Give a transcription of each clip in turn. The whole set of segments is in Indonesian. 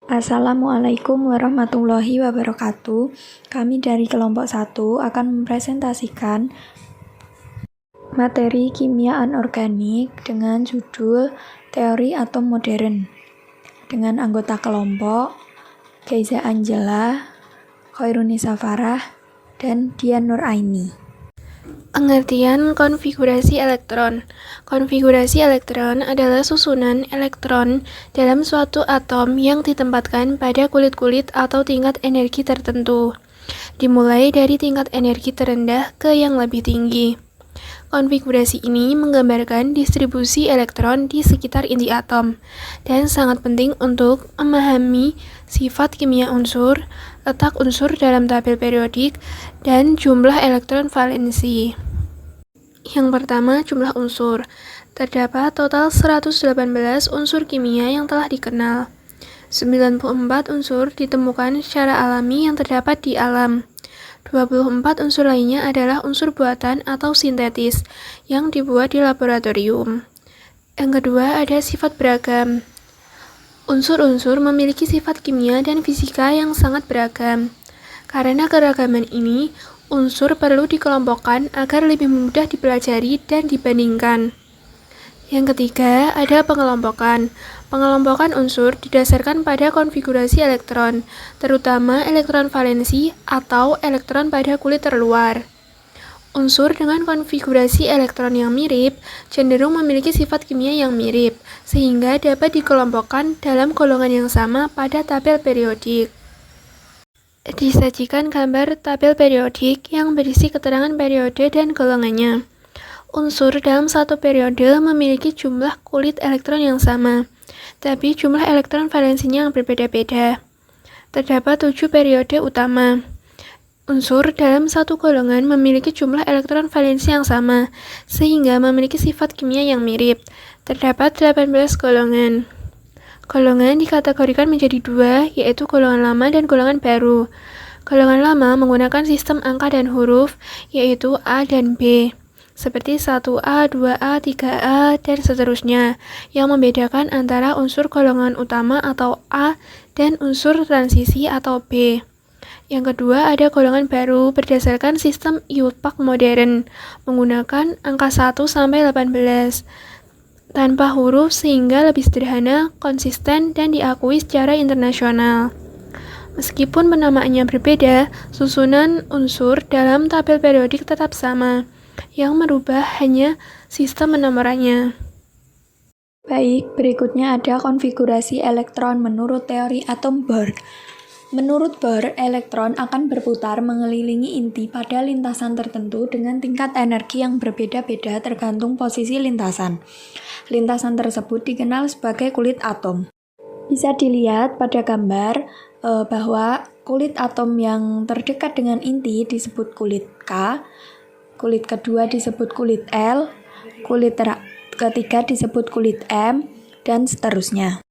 Assalamualaikum warahmatullahi wabarakatuh. Kami dari kelompok 1 akan mempresentasikan materi kimia anorganik dengan judul Teori Atom Modern dengan anggota kelompok Gaiza Angela, Khairunisa Farah, dan Dian Nuraini. Pengertian konfigurasi elektron. Konfigurasi elektron adalah susunan elektron dalam suatu atom yang ditempatkan pada kulit-kulit atau tingkat energi tertentu, dimulai dari tingkat energi terendah ke yang lebih tinggi. Konfigurasi ini menggambarkan distribusi elektron di sekitar inti atom dan sangat penting untuk memahami sifat kimia unsur, letak unsur dalam tabel periodik, dan jumlah elektron valensi. Yang pertama, jumlah unsur. Terdapat total 118 unsur kimia yang telah dikenal. 94 unsur ditemukan secara alami yang terdapat di alam. 24 unsur lainnya adalah unsur buatan atau sintetis yang dibuat di laboratorium. Yang kedua, ada sifat beragam. Unsur-unsur memiliki sifat kimia dan fisika yang sangat beragam. Karena keragaman ini, unsur perlu dikelompokkan agar lebih mudah dipelajari dan dibandingkan. Yang ketiga, ada pengelompokan. Pengelompokan unsur didasarkan pada konfigurasi elektron, terutama elektron valensi atau elektron pada kulit terluar. Unsur dengan konfigurasi elektron yang mirip cenderung memiliki sifat kimia yang mirip, sehingga dapat dikelompokkan dalam golongan yang sama pada tabel periodik. Disajikan gambar tabel periodik yang berisi keterangan periode dan golongannya. Unsur dalam satu periode memiliki jumlah kulit elektron yang sama, tapi jumlah elektron valensinya yang berbeda-beda. Terdapat 7 periode utama. Unsur dalam satu golongan memiliki jumlah elektron valensi yang sama, sehingga memiliki sifat kimia yang mirip. Terdapat 18 golongan. Golongan dikategorikan menjadi 2, yaitu golongan lama dan golongan baru. Golongan lama menggunakan sistem angka dan huruf, yaitu A dan B, seperti 1A, 2A, 3A, dan seterusnya, yang membedakan antara unsur golongan utama atau A dan unsur transisi atau B. Yang kedua, ada golongan baru berdasarkan sistem IUPAC modern, menggunakan angka 1 sampai 18, tanpa huruf sehingga lebih sederhana, konsisten, dan diakui secara internasional. Meskipun penamaannya berbeda, susunan unsur dalam tabel periodik tetap sama. Yang merubah hanya sistem penomorannya. Baik, berikutnya ada konfigurasi elektron menurut teori atom Bohr. Menurut Bohr, elektron akan berputar mengelilingi inti pada lintasan tertentu dengan tingkat energi yang berbeda-beda tergantung posisi lintasan. Lintasan tersebut dikenal sebagai kulit atom. Bisa dilihat pada gambar bahwa kulit atom yang terdekat dengan inti disebut kulit K, kulit kedua disebut kulit L, kulit ketiga disebut kulit M, dan seterusnya.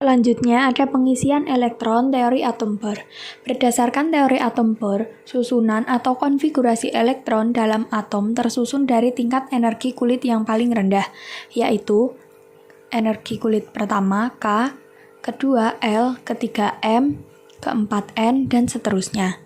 Selanjutnya ada pengisian elektron teori atom Bohr. Berdasarkan teori atom Bohr, susunan atau konfigurasi elektron dalam atom tersusun dari tingkat energi kulit yang paling rendah, yaitu energi kulit pertama K, kedua L, ketiga M, keempat N, dan seterusnya.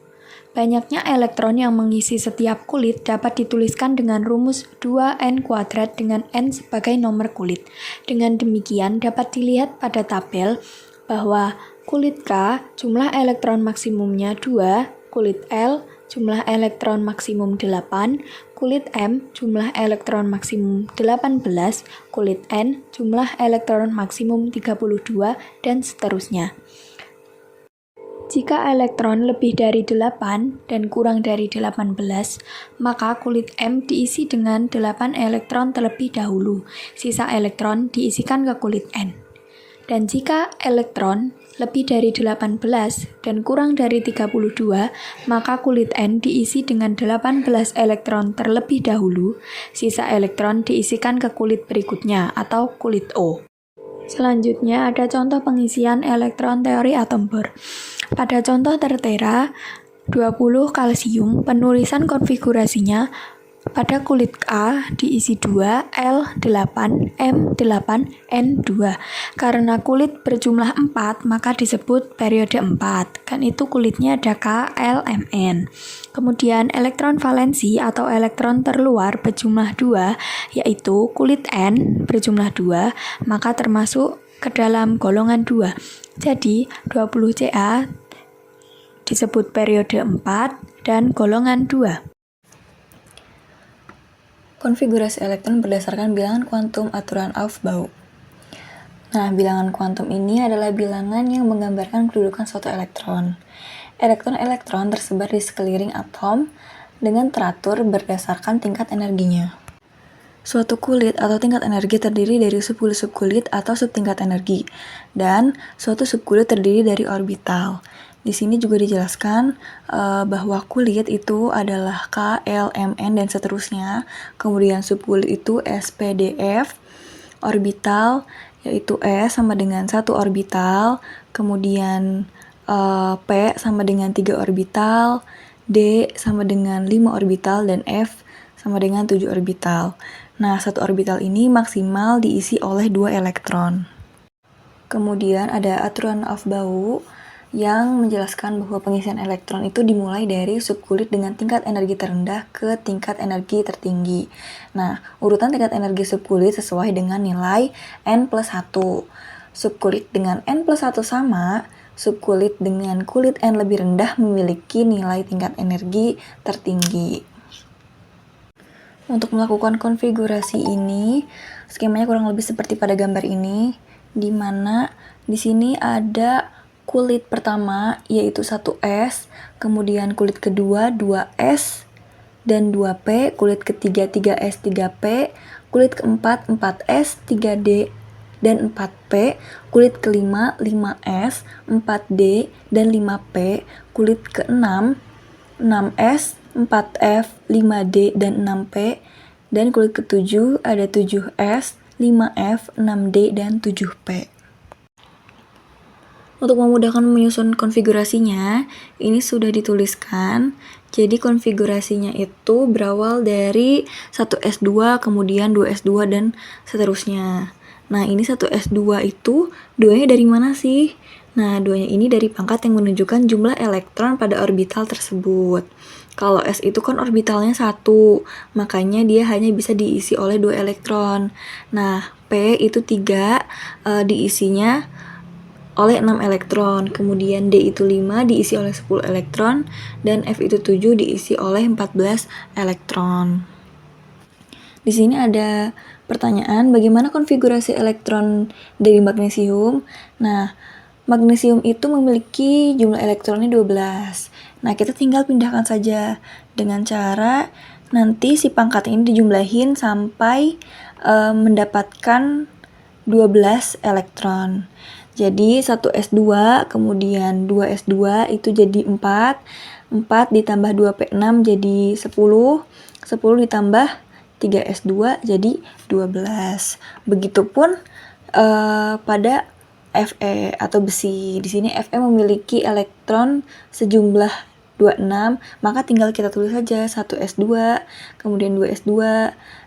Banyaknya elektron yang mengisi setiap kulit dapat dituliskan dengan rumus 2N kuadrat dengan N sebagai nomor kulit. Dengan demikian dapat dilihat pada tabel bahwa kulit K jumlah elektron maksimumnya 2, kulit L jumlah elektron maksimum 8, kulit M jumlah elektron maksimum 18, kulit N jumlah elektron maksimum 32, dan seterusnya. Jika elektron lebih dari 8 dan kurang dari 18, maka kulit M diisi dengan 8 elektron terlebih dahulu. Sisa elektron diisikan ke kulit N. Dan jika elektron lebih dari 18 dan kurang dari 32, maka kulit N diisi dengan 18 elektron terlebih dahulu. Sisa elektron diisikan ke kulit berikutnya atau kulit O. Selanjutnya ada contoh pengisian elektron teori atom Bohr. Pada contoh tertera 20 kalsium, penulisan konfigurasinya Pada kulit K diisi 2, L 8, M 8, N 2. Karena kulit berjumlah 4, maka disebut periode 4. Kan itu kulitnya ada K, L, M, N. Kemudian elektron valensi atau elektron terluar berjumlah 2, yaitu kulit N berjumlah 2, maka termasuk ke dalam golongan 2. Jadi 20 Ca disebut periode 4 dan golongan 2. Konfigurasi elektron berdasarkan bilangan kuantum aturan Aufbau. Nah, bilangan kuantum ini adalah bilangan yang menggambarkan kedudukan suatu elektron. Elektron-elektron tersebar di sekeliling atom dengan teratur berdasarkan tingkat energinya. Suatu kulit atau tingkat energi terdiri dari subkulit atau subtingkat energi, dan suatu subkulit terdiri dari orbital. Di sini juga dijelaskan bahwa kulit itu adalah K, L, M, N, dan seterusnya. Kemudian subkulit itu S, P, D, F. Orbital yaitu S sama dengan 1 orbital. Kemudian P sama dengan 3 orbital. D sama dengan 5 orbital. Dan F sama dengan 7 orbital. Nah, 1 orbital ini maksimal diisi oleh 2 elektron. Kemudian ada aturan Aufbau yang menjelaskan bahwa pengisian elektron itu dimulai dari subkulit dengan tingkat energi terendah ke tingkat energi tertinggi. Nah, urutan tingkat energi subkulit sesuai dengan nilai N plus 1. Subkulit dengan N plus 1 sama, subkulit dengan kulit N lebih rendah memiliki nilai tingkat energi tertinggi. Untuk melakukan konfigurasi ini, skemanya kurang lebih seperti pada gambar ini, di mana di sini ada kulit pertama yaitu 1S, kemudian kulit kedua 2S dan 2P, kulit ketiga 3S 3P, kulit keempat 4S 3D dan 4P, kulit kelima 5S 4D dan 5P, kulit keenam 6S 4F 5D dan 6P, dan kulit ketujuh ada 7S 5F 6D dan 7P. Untuk memudahkan menyusun konfigurasinya, ini sudah dituliskan. Jadi konfigurasinya itu berawal dari 1S2, kemudian 2S2 dan seterusnya. Nah, ini 1S2 itu 2-nya dari mana sih? Nah, 2-nya ini dari pangkat yang menunjukkan jumlah elektron pada orbital tersebut. Kalau S itu kan orbitalnya 1, makanya dia hanya bisa diisi oleh 2 elektron. Nah, P itu 3, diisinya oleh 6 elektron, kemudian D itu 5 diisi oleh 10 elektron, dan F itu 7 diisi oleh 14 elektron. Di sini ada pertanyaan, bagaimana konfigurasi elektron dari magnesium? Nah, magnesium itu memiliki jumlah elektronnya 12. Nah, kita tinggal pindahkan saja dengan cara nanti si pangkat ini dijumlahin sampai mendapatkan 12 elektron. Jadi 1S2 kemudian 2S2 itu jadi 4 ditambah 2P6 jadi 10 ditambah 3S2 jadi 12. Begitupun pada Fe atau besi. Di sini Fe memiliki elektron sejumlah 26, maka tinggal kita tulis saja 1S2, kemudian 2S2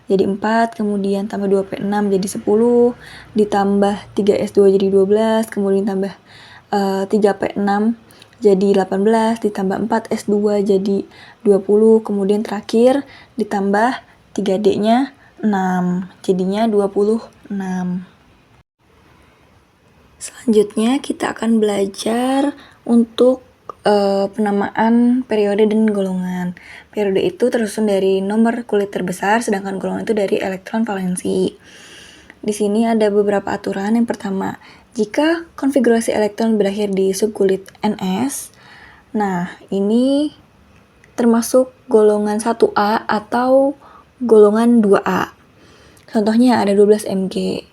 jadi 4, kemudian tambah 2P6 jadi 10, ditambah 3S2 jadi 12, kemudian tambah 3P6 jadi 18, ditambah 4S2 jadi 20, kemudian terakhir ditambah 3D-nya 6, jadinya 26. Selanjutnya kita akan belajar untuk penamaan periode dan golongan. Periode itu tersusun dari nomor kulit terbesar, sedangkan golongan itu dari elektron valensi. Di sini ada beberapa aturan. Yang pertama, jika konfigurasi elektron berakhir di subkulit Ns, nah ini termasuk golongan 1A atau golongan 2A. Contohnya ada 12 Mg.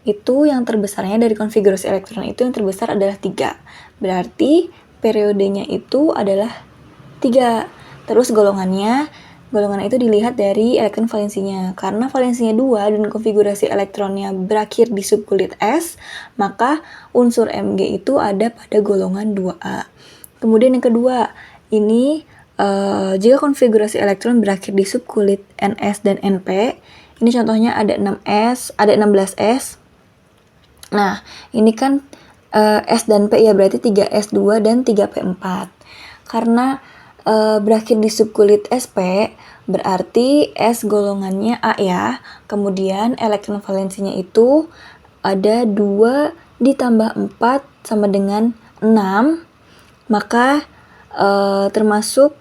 Itu yang terbesarnya dari konfigurasi elektron itu yang terbesar adalah 3. Berarti periodenya itu adalah 3. Terus golongan itu dilihat dari elektron valensinya. Karena valensinya 2 dan konfigurasi elektronnya berakhir di subkulit S, maka unsur Mg itu ada pada golongan 2A. Kemudian yang kedua, ini Jika konfigurasi elektron berakhir di subkulit Ns dan Np, ini contohnya ada 6s, ada 16s. Nah, ini kan S dan P ya, berarti 3s2 dan 3p4. Karena berakhir di subkulit Sp, berarti S golongannya A ya. Kemudian elektron valensinya itu ada 2 ditambah 4 sama dengan 6. Maka termasuk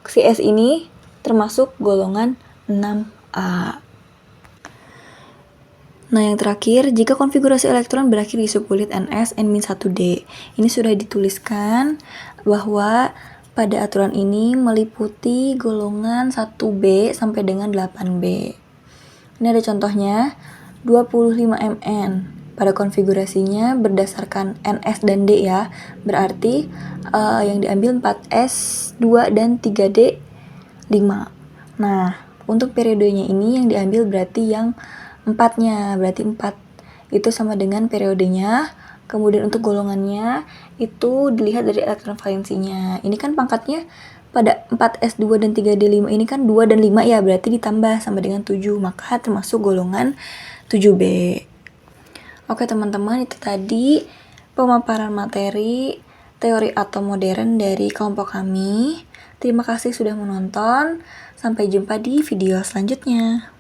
si S ini termasuk golongan 6A. Nah, yang terakhir, jika konfigurasi elektron berakhir di subkulit Ns N-1d. Ini sudah dituliskan bahwa pada aturan ini meliputi golongan 1B sampai dengan 8B. Ini ada contohnya, 25 Mn. Pada konfigurasinya berdasarkan Ns dan D ya, berarti yang diambil 4s2 dan 3d 5. Nah, untuk periodenya ini yang diambil berarti yang 4-nya, berarti 4 itu sama dengan periodenya. Kemudian untuk golongannya itu dilihat dari elektron valensinya. Ini kan pangkatnya pada 4s2 dan 3d5 ini kan 2 dan 5 ya, berarti ditambah sama dengan 7, maka termasuk golongan 7B. Oke teman-teman, itu tadi pemaparan materi teori atom modern dari kelompok kami. Terima kasih sudah menonton. Sampai jumpa di video selanjutnya.